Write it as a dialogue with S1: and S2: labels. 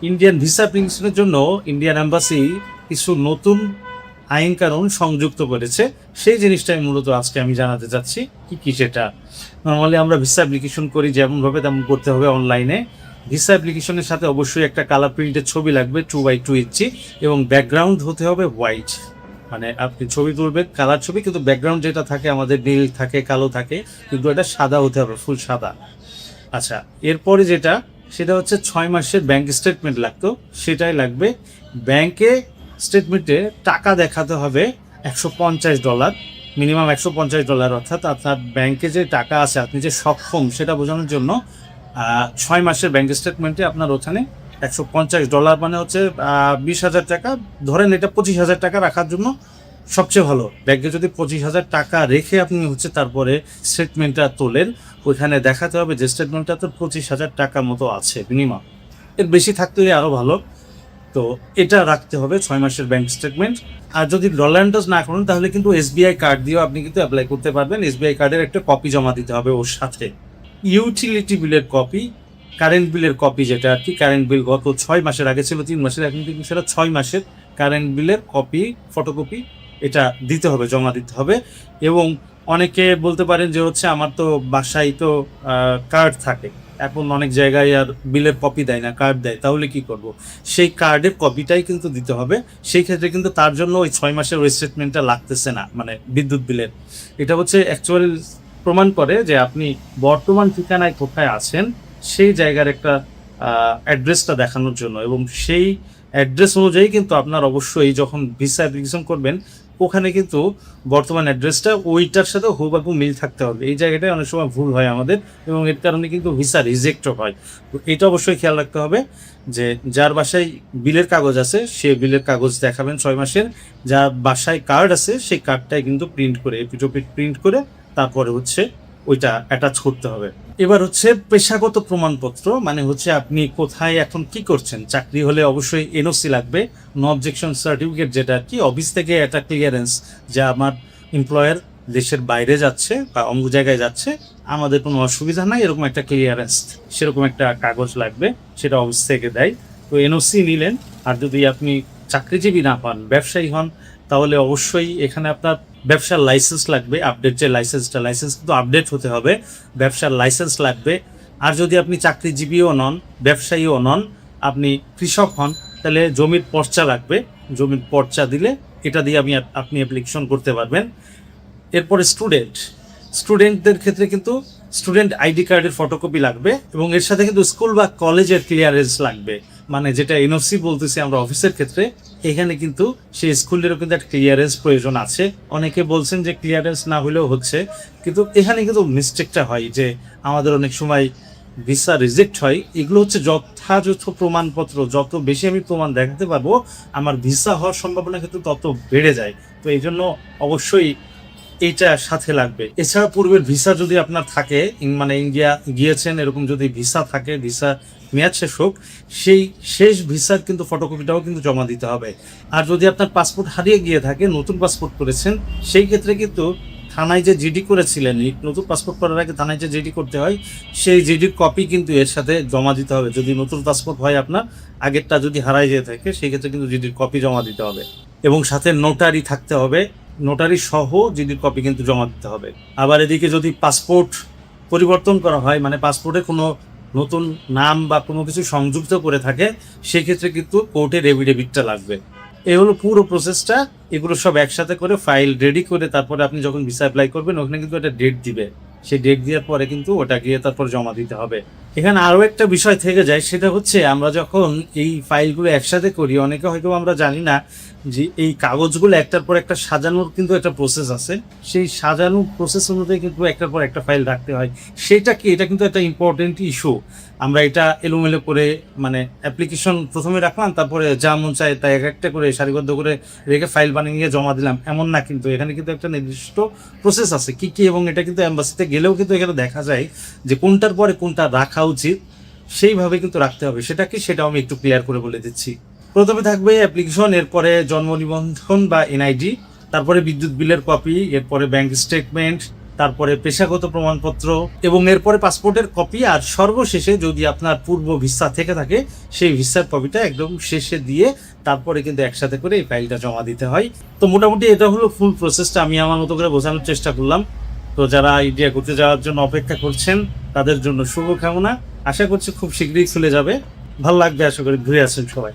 S1: Indian visa অ্যাপ্লিকেশনের জন্য Indian embassy কিছু নতুন আইন কানুন সংযুক্ত করেছে। সেই জিনিসটাই মূলত আজকে আমি জানাতে চাচ্ছি কি কি সেটা। নর্মালি আমরা ভিসা অ্যাপ্লিকেশন করি যেমনভাবে তেমন করতে হবে অনলাইনে। ভিসা অ্যাপ্লিকেশনের সাথে অবশ্যই একটা কালার প্রিন্টের ছবি লাগবে 2x2 ইঞ্চি এবং ব্যাকগ্রাউন্ড হতে হবে হোয়াইট। মানে আপনি ছবি তুলবেন কালার ছবি, কিন্তু ব্যাকগ্রাউন্ড যেটা থাকে আমাদের নীল থাকে, কালো থাকে, কিন্তু এটা সাদা হতে হবে, ফুল সাদা। আচ্ছা, এরপরে যেটা সেটা হচ্ছে 6 মাসের ব্যাংক স্টেটমেন্ট লাগতো, সেটাই লাগবে। ব্যাংকে স্টেটমেন্টে টাকা দেখাতে হবে $150, মিনিমাম $150, অর্থাৎ আপনার ব্যাংকে যে টাকা আছে আপনি যে সক্ষম সেটা বোঝানোর জন্য 6 মাসের ব্যাংক স্টেটমেন্টে আপনার ওখানে $150 মানে হচ্ছে 20,000 টাকা, ধরেন এটা 25,000 টাকা রাখার জন্য সবচেয়ে ভালো। ব্যাংকে যদি 25,000 টাকা রেখে আপনি হচ্ছে তারপরে স্টেটমেন্টটা তোলেন, ওইখানে দেখাতে হবে যে স্টেটমেন্টটা তো 25,000 টাকা মতো আছে মিনিমাম, এর বেশি থাকতে আরও ভালো। তো এটা রাখতে হবে 6 মাসের ব্যাংক স্টেটমেন্ট। আর যদি ডলার না করেন তাহলে কিন্তু SBI কার্ড দিয়েও আপনি কিন্তু অ্যাপ্লাই করতে পারবেন। SBI কার্ডের একটা কপি জমা দিতে হবে ওর সাথে। ইউটিলিটি বিলের কপি, কারেন্ট বিলের কপি, যেটা আর কি কারেন্ট বিল গত 6 মাসের আগে ছিল 3 মাসের, এখন কিন্তু সেটা 6 মাসের কারেন্ট বিলের কপি, ফটোকপি এটা দিতে হবে, জমা দিতে হবে। এবং অনেকে বলতে পারেন যে হচ্ছে আমার তো বাসায় তো কার্ড থাকে, এখন অনেক জায়গায় আর বিলের কপি দেয় না, কার্ড দেয়, তাহলে কি করব? সেই কার্ডের কপিটাই কিন্তু দিতে হবে। সেই ক্ষেত্রে কিন্তু তার জন্য ওই 6 মাসের ওই স্টেটমেন্টটা লাগতেছে না, মানে বিদ্যুৎ বিলের। এটা হচ্ছে অ্যাকচুয়ালি প্রমাণ করে যে আপনি বর্তমান ঠিকানায় কোথায় আছেন সেই জায়গার একটা অ্যাড্রেসটা দেখানোর জন্য। এবং সেই অ্যাড্রেস অনুযায়ী কিন্তু আপনার অবশ্যই যখন ভিসা অ্যাপ্লিকেশন করবেন ওখানে কিন্তু বর্তমান অ্যাড্রেসটা ওইটার সাথে হুবহু মিল থাকতে হবে। এই জায়গাটায় অনেক সময় ভুল হয় আমাদের, এবং এর কারণে কিন্তু ভিসা রিজেক্টও হয়। তো এটা অবশ্যই খেয়াল রাখতে হবে যে যার বাসায় বিলের কাগজ আছে সে বিলের কাগজ দেখাবেন 6 মাসের, যার বাসায় কার্ড আছে সেই কার্ডটাই কিন্তু প্রিন্ট করে, এপিটোপিট প্রিন্ট করে তারপরে হচ্ছে ওইটা অ্যাটাচ করতে হবে। এবার হচ্ছে পেশাগত প্রমাণপত্র, মানে হচ্ছে আপনি কোথায় এখন কি করছেন। চাকরি হলে অবশ্যই NOC লাগবে, নো অবজেকশন সার্টিফিকেট, যেটা আর কি অফিস থেকে একটা ক্লিয়ারেন্স যে আমার এমপ্লয়ার দেশের বাইরে যাচ্ছে বা অন্য জায়গায় যাচ্ছে, আমাদের কোনো অসুবিধা নাই, এরকম একটা ক্লিয়ারেন্স, সেরকম একটা কাগজ লাগবে, সেটা অফিস থেকে দেয়। তো NOC নিলেন। আর যদি আপনি চাকরিজীবী না পান, ব্যবসায়ী হন, তাহলে অবশ্যই এখানে আপনার ব্যবসার লাইসেন্স লাগবে। আপডেট যে লাইসেন্স কিন্তু আপডেট হতে হবে, ব্যবসার লাইসেন্স লাগবে। আর যদি আপনি চাকরিজীবীও নন, ব্যবসায়ীও নন, আপনি কৃষক হন, তাহলে জমির পর্চা লাগবে। জমির পর্চা দিলে এটা দিয়ে আপনি অ্যাপ্লিকেশন করতে পারবেন। এরপরে স্টুডেন্টদের ক্ষেত্রে কিন্তু স্টুডেন্ট ID কার্ডের ফটোকপি লাগবে, এবং এর সাথে কিন্তু স্কুল বা কলেজের ক্লিয়ারেন্স লাগবে। মানে যেটা NOC বলতেছি আমরা অফিসের ক্ষেত্রে, এখানে কিন্তু সেই স্কুলেরও কিন্তু একটা ক্লিয়ারেন্স প্রয়োজন আছে। অনেকে বলছেন যে ক্লিয়ারেন্স না হলেও হচ্ছে, কিন্তু এখানে কিন্তু মিস্টেকটা হয় যে আমাদের অনেক সময় ভিসা রিজেক্ট হয়। এগুলো হচ্ছে যথাযথ প্রমাণপত্র, যত বেশি আমি প্রমাণ দেখাতে পারবো আমার ভিসা হওয়ার সম্ভাবনা কিন্তু তত বেড়ে যায়। তো এই জন্য অবশ্যই এইটা সাথে লাগবে। এছাড়া পূর্বের ভিসা যদি আপনার থাকে, মানে ইন্ডিয়া গিয়েছেন এরকম যদি ভিসা থাকে, ভিসা মেয়াদ শেষ হোক, সেই শেষ ভিসার কিন্তু ফটোকপিটাও কিন্তু জমা দিতে হবে। আর যদি আপনার পাসপোর্ট হারিয়ে গিয়ে থাকে, নতুন পাসপোর্ট করেছেন, সেই ক্ষেত্রে কিন্তু থানায় যে জিডি করেছিলেন, নতুন পাসপোর্ট করার আগে থানায় যে জিডি করতে হয়, সেই জিডির কপি কিন্তু এর সাথে জমা দিতে হবে। যদি নতুন পাসপোর্ট হয় আপনার, আগেরটা যদি হারাই যেয়ে থাকে সেই ক্ষেত্রে কিন্তু জিডির কপি জমা দিতে হবে। এবং সাথে নোটারি থাকতে হবে, নোটারি সহ জিডির কপি কিন্তু জমা দিতে হবে। আবার এদিকে যদি পাসপোর্ট পরিবর্তন করা হয়, মানে পাসপোর্টে কোনো নতুন নাম বা কোনো কিছু সংযুক্ত করে থাকে, সেক্ষেত্রে কিন্তু কোর্টের এফিডেভিটটা লাগবে। এই হলো পুরো প্রসেসটা। এগুলো সব একসাথে করে ফাইল রেডি করে তারপরে আপনি যখন ভিসা অ্যাপ্লাই করবেন ওখানে কিন্তু একটা ডেট দিবে, সেই ডেট দেওয়ার পরে কিন্তু ওটা গিয়ে তারপর জমা দিতে হবে। এখানে আরও একটা বিষয় থেকে যায়, সেটা হচ্ছে আমরা যখন এই ফাইলগুলো একসাথে করি, অনেকে হয়তো আমরা জানি না যে এই কাগজগুলো একটার পর একটা সাজানোর কিন্তু একটা প্রসেস আছে। সেই সাজানোর প্রসেস অনুযায়ী কিন্তু একটার পর একটা ফাইল রাখতে হয়। সেটা কি, এটা কিন্তু একটা ইম্পর্টেন্ট ইস্যু। আমরা এটা এলোমেলো করে, মানে অ্যাপ্লিকেশন প্রথমে রাখলাম, তারপরে যা মন চায় তাই এক একটা করে সারিবদ্ধ করে রেখে ফাইল বানিয়ে জমা দিলাম, এমন না। কিন্তু এখানে কিন্তু একটা নির্দিষ্ট প্রসেস আছে কি কি, এবং এটা কিন্তু অ্যাম্বাসিতে গেলেও কিন্তু এখানে দেখা যায় যে কোনটার পরে কোনটা রাখা উচিত, সেইভাবে কিন্তু রাখতে হবে। সেটা কি, সেটাও আমি একটু ক্লিয়ার করে বলে দিচ্ছি। প্রথমে থাকবে অ্যাপ্লিকেশন, এরপরে জন্ম নিবন্ধন বা NID, তারপরে বিদ্যুৎ বিলের কপি, এরপরে ব্যাংক স্টেটমেন্ট, তারপরে পেশাগত প্রমাণপত্র এবং এরপরে পাসপোর্টের কপি, আর সর্বশেষে যদি আপনার পূর্ব ভিসা থেকে থাকে সেই ভিসার কপিটা একদম শেষে দিয়ে তারপরে কিন্তু একসাথে করে এই ফাইলটা জমা দিতে হয়। তো মোটামুটি এটা হলো ফুল প্রসেসটা, আমি আমার মতো করে বোঝানোর চেষ্টা করলাম। তো যারা ইন্ডিয়া ঘুরতে যাওয়ার জন্য অপেক্ষা করছেন তাদের জন্য শুভকামনা। আশা করছি খুব শীঘ্রই খুলে যাবে, ভালো লাগবে, আশা করি ঘুরে আসেন সবাই।